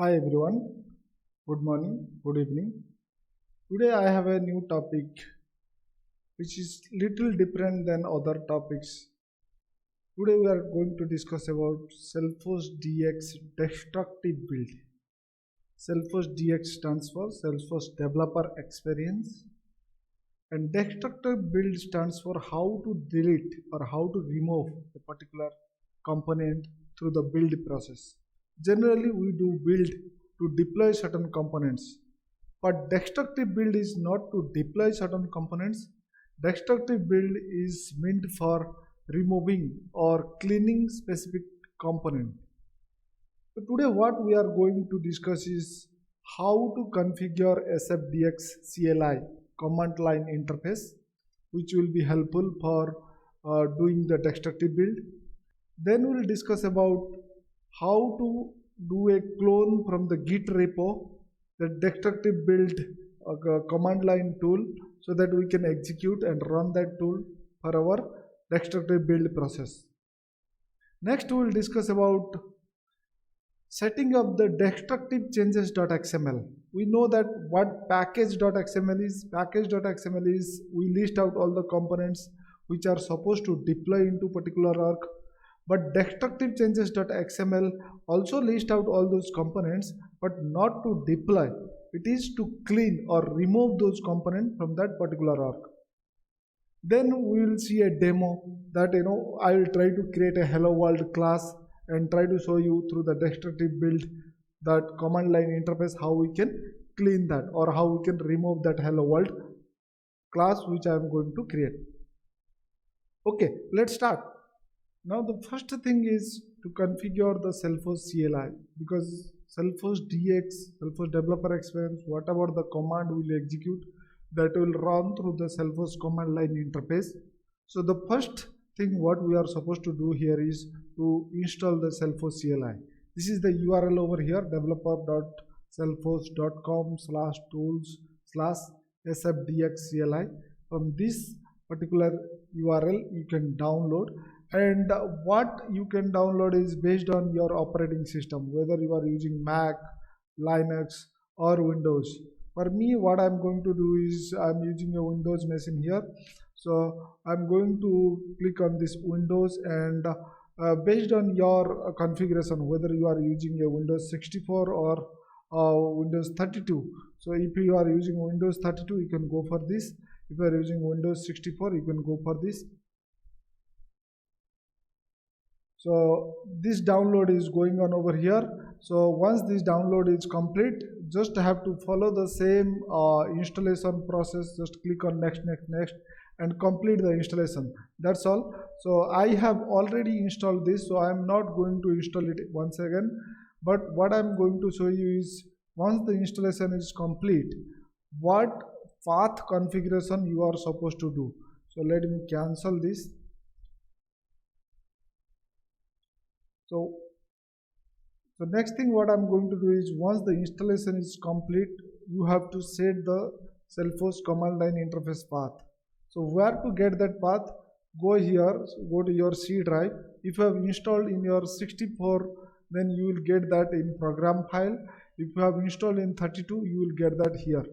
Hi everyone, good morning, good evening. Today I have a new topic which is little different than other topics. Today we are going to discuss about Salesforce DX destructive build. Salesforce DX stands for Salesforce Developer Experience and destructive build stands for how to delete or how to remove a particular component through the build process. Generally we do build to deploy certain components, but destructive build is not to deploy certain components. Destructive build is meant for removing or cleaning specific component. So today what we are going to discuss is how to configure SFDX CLI command line interface, which will be helpful for doing the destructive build. Then we'll discuss about how to do a clone from the Git repo, the destructive build command line tool, so that we can execute and run that tool for our destructive build process. Next we will discuss about setting up the destructive changes.xml. We know that what package.xml is. Package.xml is we list out all the components which are supposed to deploy into particular arc. But destructive changes.xml also list out all those components, but not to deploy. It is to clean or remove those components from that particular arc. Then we will see a demo that I will try to create a hello world class and try to show you through the destructive build that command line interface how we can clean that or how we can remove that hello world class which I am going to create. Okay, let's start. Now the first thing is to configure the Salesforce CLI, because Salesforce DX, Salesforce Developer Experience, whatever the command will execute, that will run through the Salesforce command line interface. So the first thing what we are supposed to do here is to install the Salesforce CLI. This is the URL over here, developer.salesforce.com/tools/sfdxcli. From this particular URL you can download, and what you can download is based on your operating system, whether you are using Mac, Linux or Windows. For me, what I'm going to do is I'm using a Windows machine here, so I'm going to click on this Windows, and based on your configuration, whether you are using a Windows 64 or Windows 32. So if you are using Windows 32, you can go for this. If you are using Windows 64, you can go for this. So this download is going on over here. So once this download is complete, just have to follow the same installation process. Just click on next and complete the installation. That's all. So I have already installed this, so I am not going to install it once again. But what I am going to show you is once the installation is complete, what path configuration you are supposed to do. So let me cancel this. So the next thing what I'm going to do is once the installation is complete, you have to set the Salesforce command line interface path. So where to get that path? Go here, go to your C drive. If you have installed in your 64, then you will get that in program file. If you have installed in 32, you will get that here,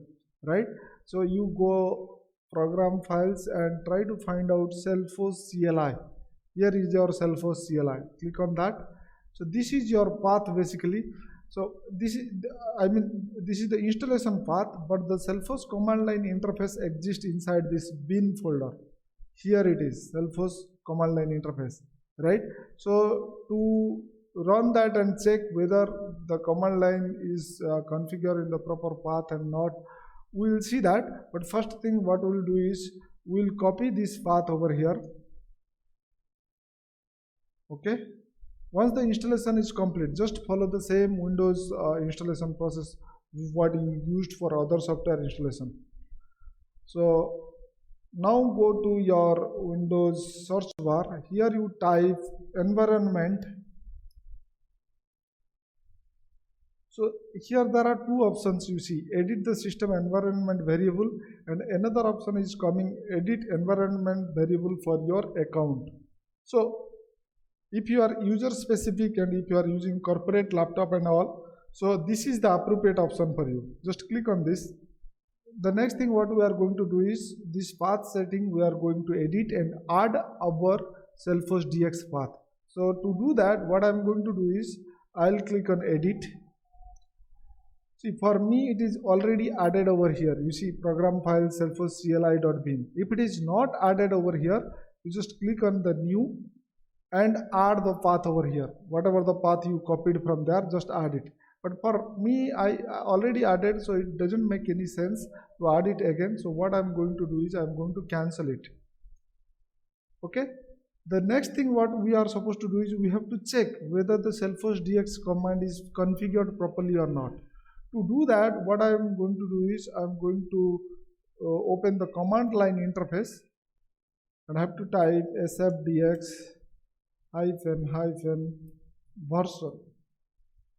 right? So you go program files and try to find out Salesforce CLI. Here is your Salesforce CLI. Click on that. So this is your path basically. So this is the installation path, but the Salesforce command line interface exists inside this bin folder. Here it is, Salesforce command line interface, right? So to run that and check whether the command line is configured in the proper path and not, we will see that. But first thing what we will do is we will copy this path over here. Okay, once the installation is complete, just follow the same Windows installation process what you used for other software installation. So now go to your Windows search bar. Here you type environment. So here there are two options you see, edit the system environment variable, and another option is coming, edit environment variable for your account. So if you are user specific and if you are using corporate laptop and all, So this is the appropriate option for you. Just click on this. The next thing what we are going to do is this path setting we are going to edit and add our Cellforce DX path. So to do that, what I'm going to do is I'll click on edit. See, for me it is already added over here. You see program file Cellforce CLI.bin. If it is not added over here, you just click on the new and add the path over here. Whatever the path you copied from there, just add it. But for me, I already added, so it doesn't make any sense to add it again. So what I'm going to do is I'm going to cancel it. Okay. The next thing what we are supposed to do is we have to check whether the Cellforce DX command is configured properly or not. To do that, what I am going to do is I am going to open the command line interface and I have to type sfdx -version.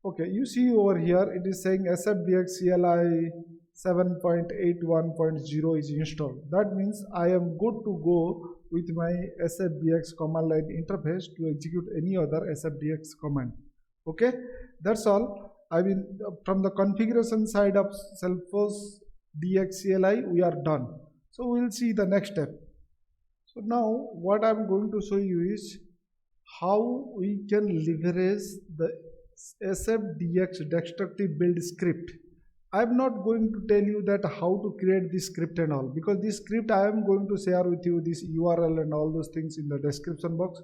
Okay, you see over here it is saying sfdx CLI 7.81.0 is installed. That means I am good to go with my sfdx command line interface to execute any other sfdx command. Okay, that's all. I mean, from the configuration side of Cellforce DX CLI, we are done. So we'll see the next step. So now what I'm going to show you is how we can leverage the SFDX destructive build script. I'm not going to tell you that how to create this script and all, because this script I am going to share with you this URL and all those things in the description box.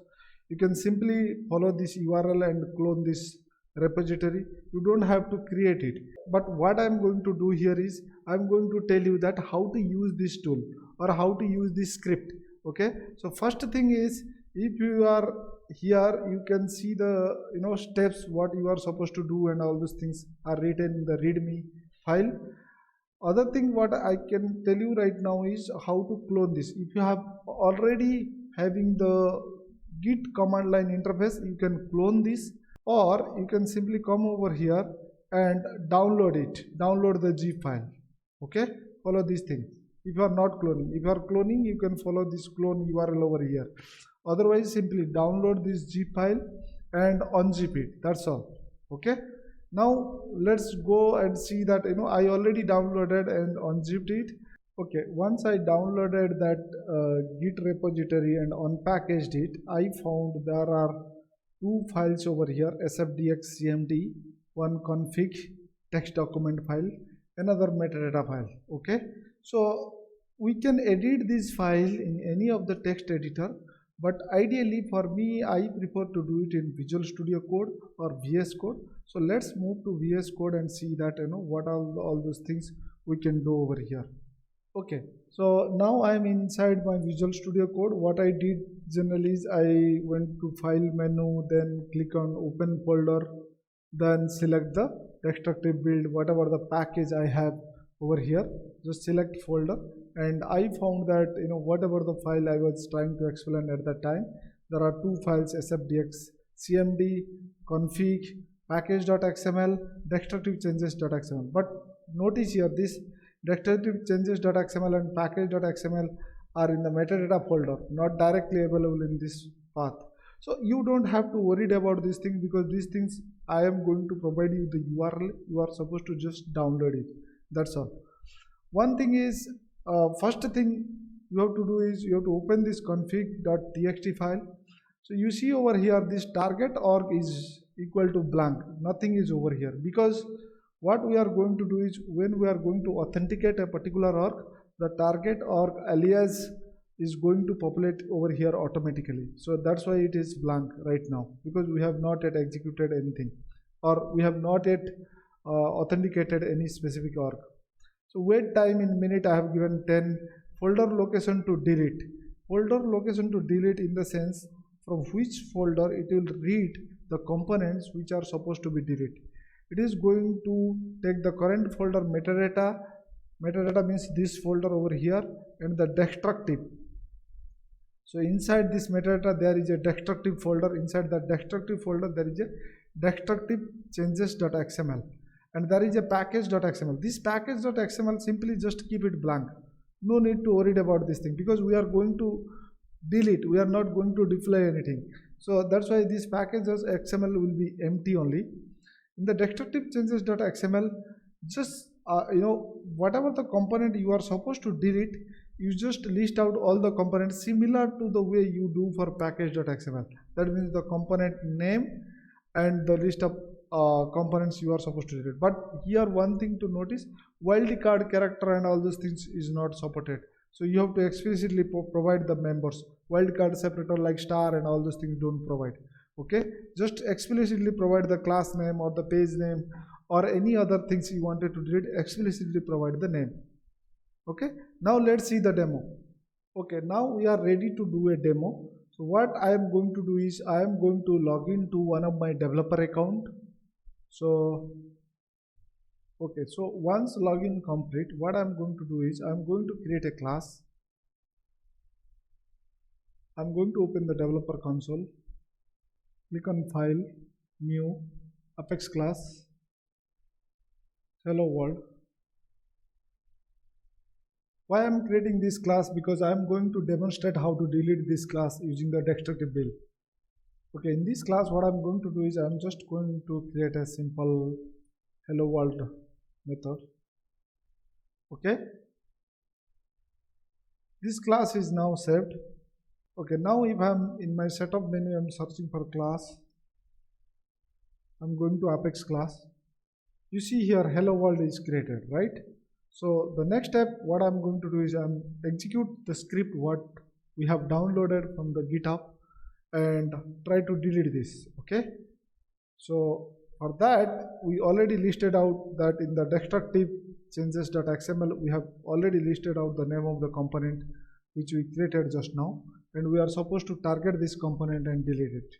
You can simply follow this URL and clone this repository. You don't have to create it. But what I'm going to do here is I'm going to tell you that how to use this tool or how to use this script. Okay, so first thing is, if you are here, you can see the steps what you are supposed to do, and all those things are written in the readme file. Other thing what I can tell you right now is how to clone this. If you have already having the git command line interface, you can clone this, or you can simply come over here and download the zip file. Okay, follow these things. If you are not cloning, if you are cloning, you can follow this clone URL over here. Otherwise, simply download this zip file and unzip it. That's all. Okay, now let's go and see that I already downloaded and unzipped it. Okay, once I downloaded that git repository and unpackaged it, I found there are two files over here, sfdx cmd, one config text document file, another metadata file. Okay, so we can edit this file in any of the text editor, but ideally for me I prefer to do it in Visual Studio Code or VS Code. So let's move to VS Code and see that what all those things we can do over here. Okay, so now I'm inside my Visual Studio Code. What I did generally is I went to file menu, then click on open folder, then select the destructive build, whatever the package I have over here, just select folder, and I found that whatever the file I was trying to explain at that time, there are two files, sfdx cmd config package.xml destructive changes.xml. But notice here, this destructive changes.xml and package.xml are in the metadata folder, not directly available in this path. So you don't have to worry about this thing, because these things I am going to provide you the URL. You are supposed to just download it. That's all. One thing is, first thing you have to do is you have to open this config.txt file. So you see over here this target org is equal to blank. Nothing is over here, because what we are going to do is when we are going to authenticate a particular org, the target org alias is going to populate over here automatically. So that's why it is blank right now, because we have not yet executed anything, or we have not yet authenticated any specific org. So wait time in minute I have given 10. Folder location to delete. Folder location to delete in the sense from which folder it will read the components which are supposed to be deleted. It is going to take the current folder metadata. Metadata means this folder over here, and the destructive. So inside this metadata there is a destructive folder. Inside that destructive folder there is a destructive changes.xml, and there is a package.xml. This package.xml, simply just keep it blank. No need to worry about this thing, because we are going to delete. We are not going to deploy anything. So that's why this package.xml will be empty only. In the destructive changes.xml, just whatever the component you are supposed to delete, you just list out all the components similar to the way you do for package.xml. That means the component name and the list of components you are supposed to delete. But here one thing to notice, wildcard character and all those things is not supported. So you have to explicitly provide the members. Wildcard separator like star and all those things don't provide. Okay, just explicitly provide the class name or the page name or any other things you wanted to delete, explicitly provide the name. Okay, now let's see the demo. Okay, now we are ready to do a demo. So what I am going to do is I am going to log into one of my developer account. So okay, so once login complete, what I'm going to do is I'm going to create a class. I'm going to open the developer console, click on file, new, Apex class, hello world. Why I'm creating this class? Because I'm going to demonstrate how to delete this class using the destructive build. Okay, in this class what I'm going to do is I'm just going to create a simple hello world method. Okay, this class is now saved. Okay, now if I'm in my setup menu, I'm searching for class. I'm going to Apex class. You see here hello world is created, right? So the next step what I'm going to do is I'm execute the script what we have downloaded from the GitHub and try to delete this. Okay, so for that we already listed out that in the destructive changes.xml we have already listed out the name of the component which we created just now, and we are supposed to target this component and delete it.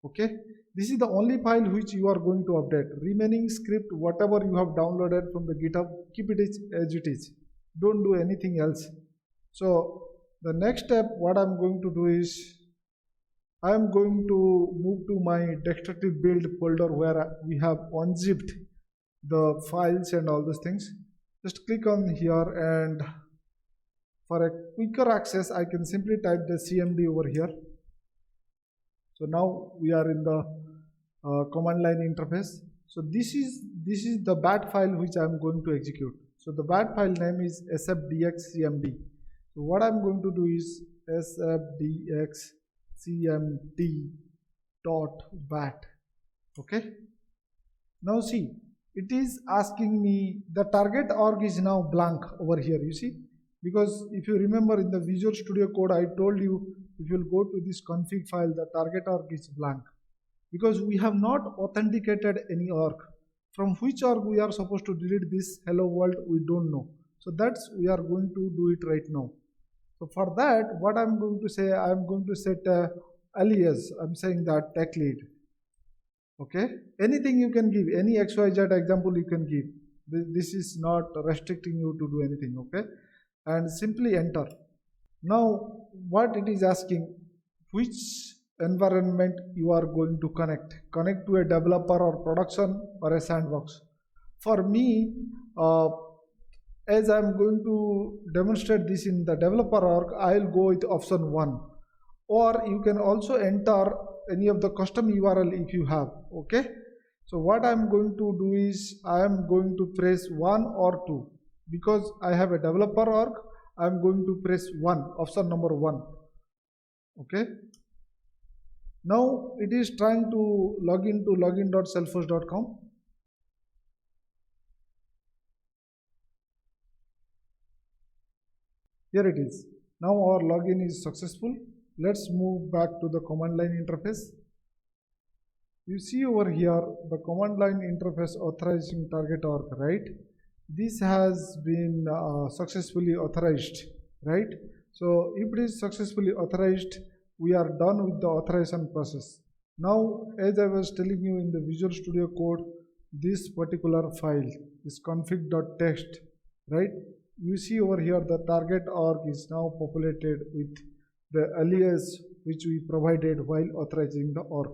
Okay, this is the only file which you are going to update. Remaining script, whatever you have downloaded from the GitHub, keep it as it is. Don't do anything else. So the next step what I'm going to do is I am going to move to my destructive build folder where we have unzipped the files and all those things. Just click on here, and for a quicker access I can simply type the cmd over here. So now we are in the command line interface. So this is the bat file which I am going to execute. So the bat file name is sfdxcmd. So what I am going to do is sfdxcmd.bat. Okay. Now see, it is asking me the target org is now blank over here. You see, because if you remember in the Visual Studio Code, I told you if you will go to this config file, the target org is blank because we have not authenticated any org. From which org we are supposed to delete this hello world, we don't know. So that's we are going to do it right now. So for that, what I'm going to say, I'm going to set a alias. I'm saying that tech lead. Okay, anything you can give, any XYZ example you can give. This is not restricting you to do anything. Okay, and simply enter. Now what it is asking, which environment you are going to connect to a developer or production or a sandbox. For me, as I'm going to demonstrate this in the developer org, I'll go with option 1, or you can also enter any of the custom URL if you have. Okay, so what I'm going to do is I am going to press 1 or 2 because I have a developer org. I'm going to press 1, option number 1. Okay, now it is trying to log into login.salesforce.com. Here it is. Now our login is successful. Let's move back to the command line interface. You see over here the command line interface authorizing target org, right? This has been successfully authorized, right? So if it is successfully authorized, we are done with the authorization process. Now, as I was telling you in the Visual Studio Code, this particular file is config.txt, right? You see over here the target org is now populated with the alias which we provided while authorizing the org.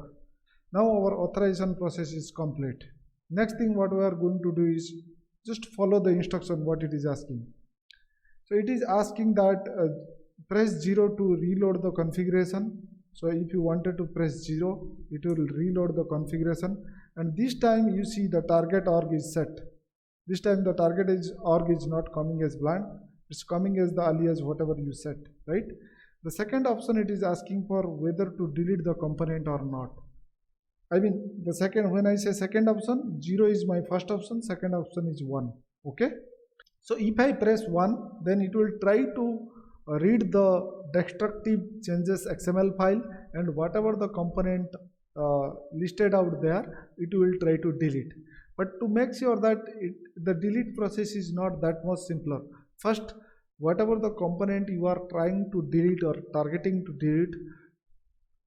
Now our authorization process is complete. Next thing what we are going to do is just follow the instruction what it is asking. So it is asking that press 0 to reload the configuration. So if you wanted to press 0, it will reload the configuration, and this time you see the target org is set. This time the target org is not coming as blank, it's coming as the alias whatever you set, right? The second option, it is asking for whether to delete the component or not. I mean, the second, when I say second option, 0 is my first option, second option is 1. Okay. So if I press 1, then it will try to read the destructive changes XML file, and whatever the component listed out there, it will try to delete. But to make sure that the delete process is not that much simpler, first, whatever the component you are trying to delete or targeting to delete,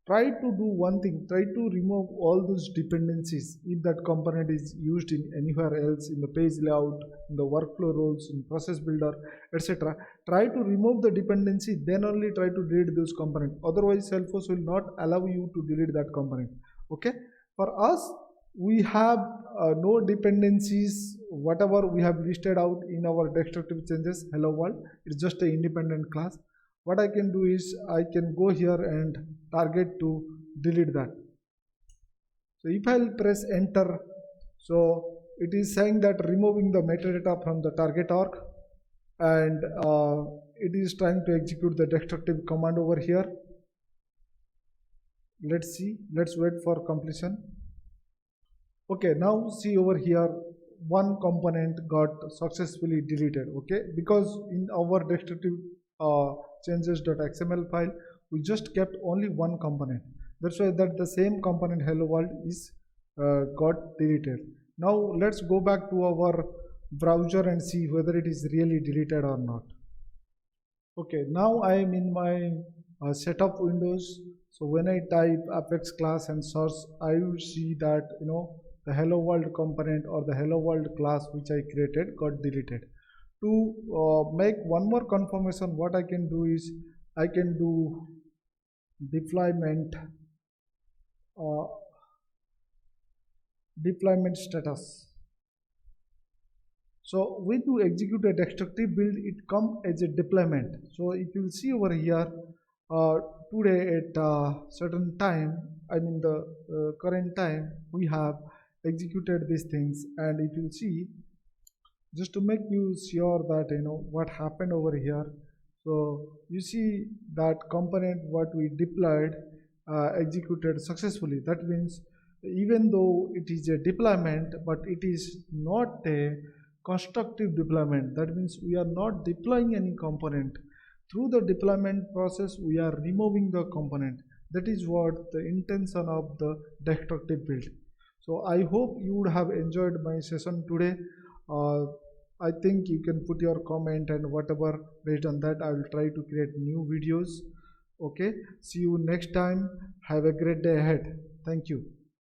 try to do one thing, try to remove all those dependencies if that component is used in anywhere else, in the page layout, in the workflow roles, in process builder, etc. Try to remove the dependency, then only try to delete those components. Otherwise, Salesforce will not allow you to delete that component. Okay. For us, we have no dependencies. Whatever we have listed out in our destructive changes, hello world, it's just an independent class. What I can do is I can go here and target to delete that. So if I'll press enter, so it is saying that removing the metadata from the target org, and it is trying to execute the destructive command over here. Let's see, let's wait for completion. Okay, now see over here, one component got successfully deleted. Okay, because in our destructive changes.xml file, we just kept only one component. That's why that the same component hello world is got deleted. Now let's go back to our browser and see whether it is really deleted or not. Okay, now I am in my setup windows. So when I type Apex class and search, I will see that the hello world component or the hello world class which I created got deleted. To make one more confirmation, what I can do is I can do deployment status. So when you execute a destructive build, it comes as a deployment. So if you see over here, today at certain time, I mean the current time, we have executed these things, and if you see, just to make you sure that what happened over here, so you see that component what we deployed executed successfully. That means even though it is a deployment, but it is not a constructive deployment. That means we are not deploying any component. Through the deployment process, we are removing the component. That is what the intention of the destructive build. So I hope you would have enjoyed my session today. I think you can put your comment and whatever. Based on that, I will try to create new videos. Okay, see you next time. Have a great day ahead. Thank you.